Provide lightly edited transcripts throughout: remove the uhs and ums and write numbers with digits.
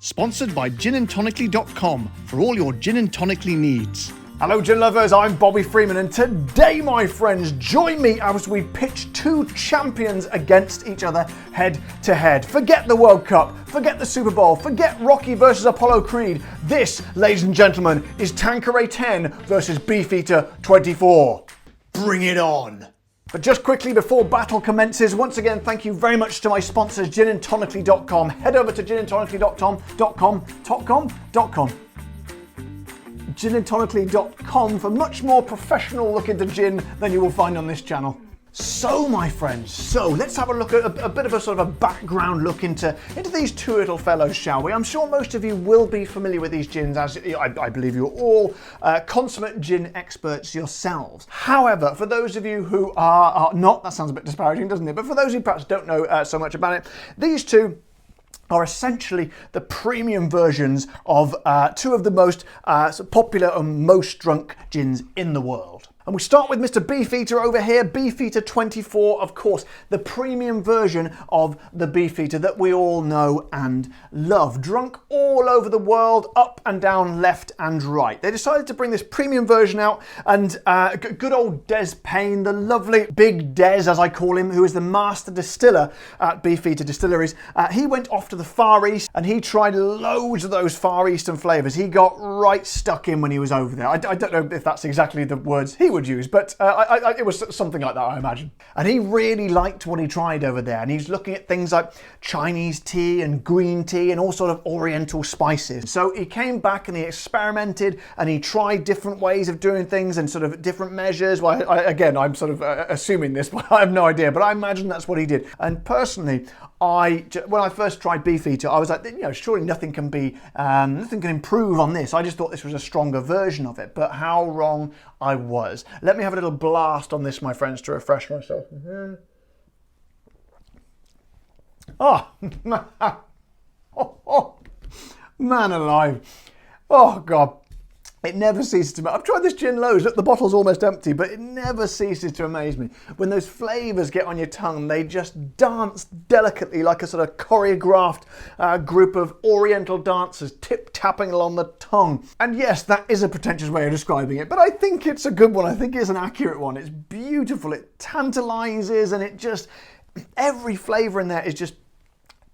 Sponsored by ginandtonically.com for all your gin and tonically needs. Hello gin lovers, I'm Bobby Freeman, and today, my friends, join me as we pitch two champions against each other head to head. Forget the World Cup, forget the Super Bowl, forget Rocky versus Apollo Creed. This, ladies and gentlemen, is Tanqueray 10 versus Beefeater 24. Bring it on! But just quickly before battle commences, once again, thank you very much to my sponsors, ginandtonically.com. Head over to ginandtonically.com, ginandtonically.com for much more professional look into gin than you will find on this channel. So, my friends, let's have a look at a bit of a sort of a background look into these two little fellows, shall we? I'm sure most of you will be familiar with these gins, as I believe you're all consummate gin experts yourselves. However, for those of you who are not, that sounds a bit disparaging, doesn't it? But for those who perhaps don't know so much about it, these two are essentially the premium versions of two of the most popular and most drunk gins in the world. And we start with Mr. Beefeater over here, Beefeater 24, of course, the premium version of the Beefeater that we all know and love. Drunk all over the world, up and down, left and right. They decided to bring this premium version out, and good old Des Payne, the lovely Big Des, as I call him, who is the master distiller at Beefeater Distilleries, he went off to the Far East and he tried loads of those Far Eastern flavours. He got right stuck in when he was over there. I don't know if that's exactly the words he would use, but it was something like that, I imagine. And he really liked what he tried over there, and he's looking at things like Chinese tea and green tea and all sort of oriental spices. So he came back and he experimented and he tried different ways of doing things and sort of different measures. Well, again, I'm sort of assuming this, but I have no idea, but I imagine that's what he did. And personally, when I first tried Beefeater, I was like, surely nothing can improve on this. I just thought this was a stronger version of it, but how wrong I was. Let me have a little blast on this, my friends, to refresh myself. Oh, man alive. Oh, God. It never ceases to... I've tried this gin loads. Look, the bottle's almost empty, but it never ceases to amaze me. When those flavours get on your tongue, they just dance delicately like a sort of choreographed group of oriental dancers tip-tapping along the tongue. And yes, that is a pretentious way of describing it, but I think it's a good one. I think it's an accurate one. It's beautiful. It tantalises, and it just... Every flavour in there is just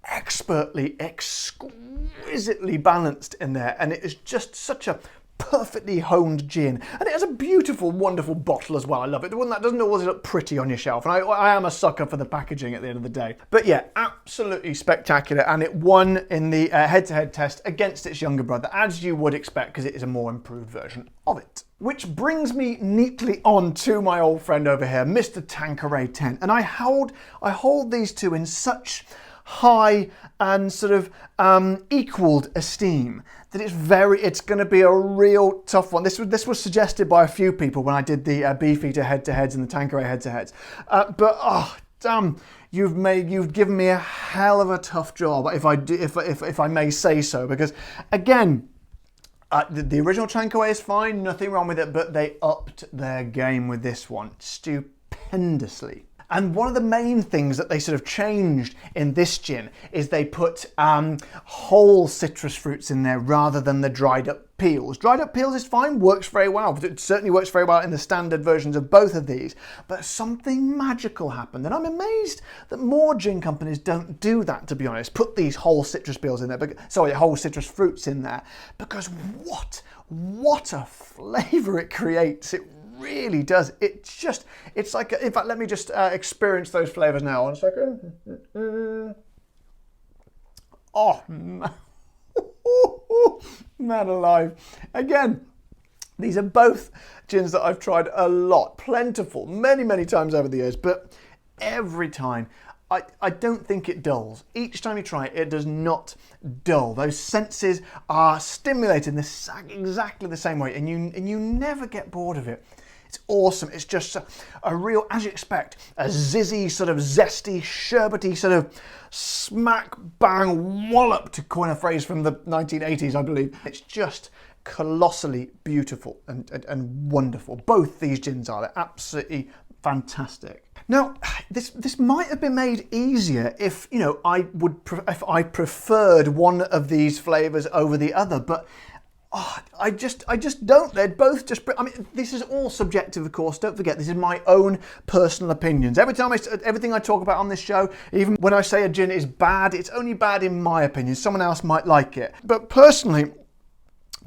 expertly, exquisitely balanced in there, and it is just such a perfectly honed gin, and it has a beautiful, wonderful bottle as well. I love it. The one that doesn't always look pretty on your shelf, and I am a sucker for the packaging at the end of the day. But yeah, absolutely spectacular, and it won in the head-to-head test against its younger brother, as you would expect, because it is a more improved version of it. Which brings me neatly on to my old friend over here, Mr. Tanqueray Ten, and I hold these two in such high and sort of equaled esteem that it's going to be a real tough one. This was suggested by a few people when I did the Beefeater head-to-heads and the Tanqueray head-to-heads. But oh damn, you've given me a hell of a tough job, if I may say so, because again, the original Tanqueray is fine, nothing wrong with it, but they upped their game with this one stupendously. And one of the main things that they sort of changed in this gin is they put whole citrus fruits in there rather than the dried up peels. Dried up peels is fine, works very well. It certainly works very well in the standard versions of both of these. But something magical happened, and I'm amazed that more gin companies don't do that, to be honest. Put these whole citrus peels in there, whole citrus fruits in there, because what a flavour it creates. It really does. It's like, in fact, let me just experience those flavours now. 1 second. Oh, man alive. Again, these are both gins that I've tried a lot, plentiful, many times over the years, but every time I don't think it dulls. Each time you try it, it does not dull. Those senses are stimulated in exactly the same way, and you never get bored of it. It's awesome. It's just a real, as you expect, a zizzy, sort of zesty, sherbety, sort of smack bang wallop, to coin a phrase from the 1980s, I believe. It's just colossally beautiful and wonderful. Both these gins are. They're absolutely fantastic. Now, this might have been made easier if, you know, if I preferred one of these flavors over the other, but I just don't. They're both just, I mean, this is all subjective, of course. Don't forget, this is my own personal opinions. Everything I talk about on this show, even when I say a gin is bad, it's only bad in my opinion. Someone else might like it. But personally,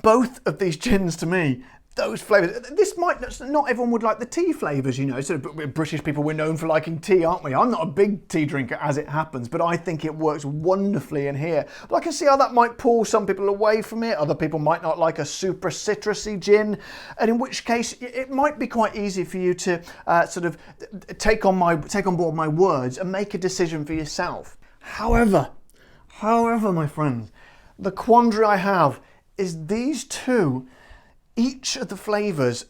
both of these gins to me, those flavours, not everyone would like the tea flavours, you know, sort of British people, we're known for liking tea, aren't we? I'm not a big tea drinker as it happens, but I think it works wonderfully in here. But I can see how that might pull some people away from it. Other people might not like a super citrusy gin, and in which case it might be quite easy for you to sort of take on board my words and make a decision for yourself. However, my friends, the quandary I have is these two, each of the flavours,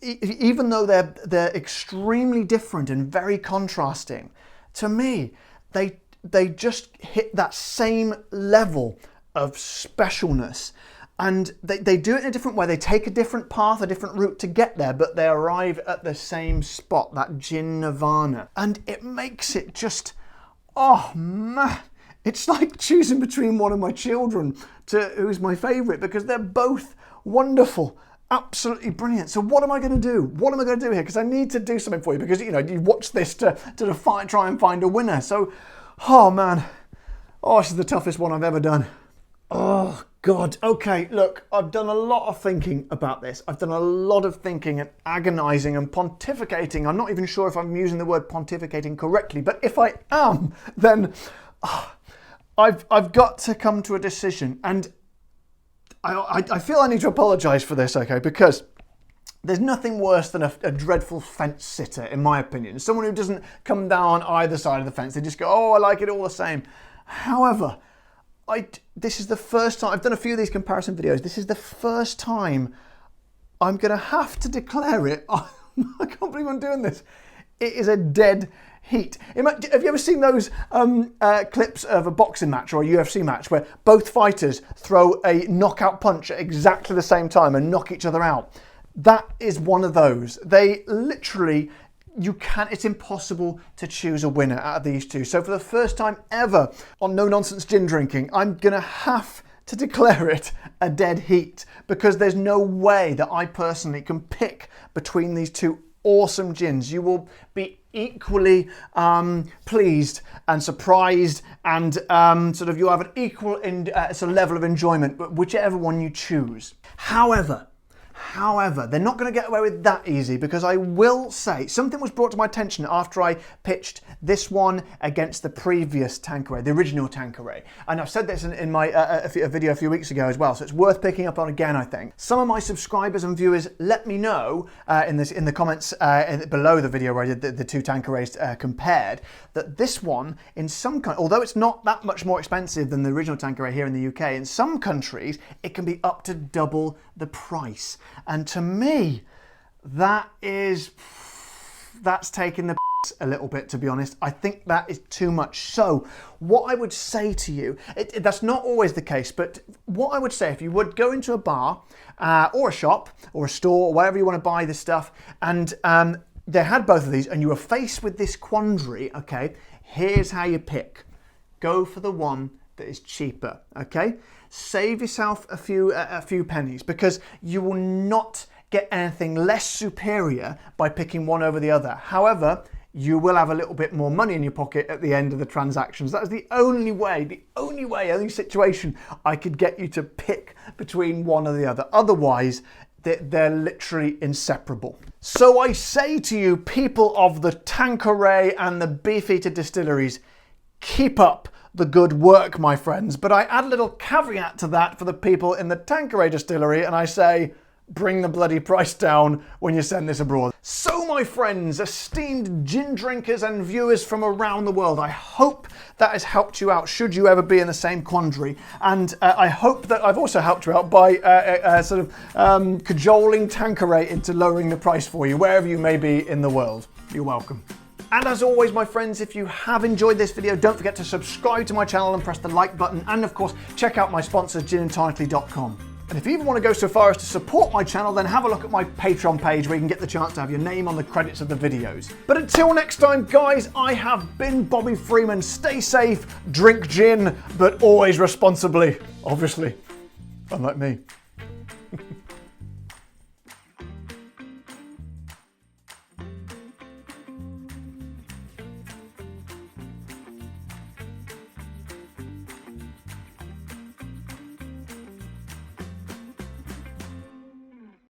even though they're extremely different and very contrasting, to me, they just hit that same level of specialness. And they do it in a different way. They take a different path, a different route to get there, but they arrive at the same spot, that gin nirvana. And it makes it just, oh man, it's like choosing between one of my children who's my favourite, because they're both wonderful, absolutely brilliant. So what am I going to do? What am I going to do here? Because I need to do something for you, because, you know, you watch this to try and find a winner. So, oh man, this is the toughest one I've ever done. Oh God. Okay, look, I've done a lot of thinking about this. I've done a lot of thinking and agonising and pontificating. I'm not even sure if I'm using the word pontificating correctly, but if I am, then I've got to come to a decision. And I feel I need to apologise for this, okay, because there's nothing worse than a dreadful fence sitter, in my opinion. Someone who doesn't come down either side of the fence. They just go, oh, I like it all the same. However, this is the first time, I've done a few of these comparison videos, this is the first time I'm going to have to declare it. I can't believe I'm doing this. It is a dead heat. Have you ever seen those clips of a boxing match or a UFC match where both fighters throw a knockout punch at exactly the same time and knock each other out? That is one of those. They literally, it's impossible to choose a winner out of these two. So for the first time ever on No Nonsense Gin Drinking, I'm going to have to declare it a dead heat, because there's no way that I personally can pick between these two awesome gins. You will be equally pleased and surprised, and sort of you'll have an equal sort of level of enjoyment, whichever one you choose. However, they're not going to get away with that easy, because I will say something was brought to my attention after I pitched this one against the previous Tanqueray, the original Tanqueray. And I've said this in my a video a few weeks ago as well, so it's worth picking up on again, I think. Some of my subscribers and viewers let me know in the comments below the video where I did the two Tanquerays compared, that this one, in some countries, although it's not that much more expensive than the original Tanqueray here in the UK, in some countries it can be up to double the price. And to me, that's taking the piss a little bit, to be honest. I think that is too much. So what I would say to you, that's not always the case, but what I would say, if you would go into a bar or a shop or a store or wherever you want to buy this stuff, and they had both of these and you were faced with this quandary, okay, here's how you pick. Go for the one that is cheaper, okay? Save yourself a few pennies, because you will not get anything less superior by picking one over the other. However, you will have a little bit more money in your pocket at the end of the transactions. That is the only situation I could get you to pick between one or the other. Otherwise, they're literally inseparable. So I say to you, people of the Tanqueray and the Beefeater distilleries, keep up the good work, my friends. But I add a little caveat to that for the people in the Tanqueray distillery, and I say, bring the bloody price down when you send this abroad. So my friends, esteemed gin drinkers and viewers from around the world, I hope that has helped you out should you ever be in the same quandary. And I hope that I've also helped you out by cajoling Tanqueray into lowering the price for you, wherever you may be in the world. You're welcome. And as always, my friends, if you have enjoyed this video, don't forget to subscribe to my channel and press the like button. And of course, check out my sponsor, ginandtonically.com. And if you even want to go so far as to support my channel, then have a look at my Patreon page where you can get the chance to have your name on the credits of the videos. But until next time, guys, I have been Bobby Freeman. Stay safe, drink gin, but always responsibly, obviously, unlike me.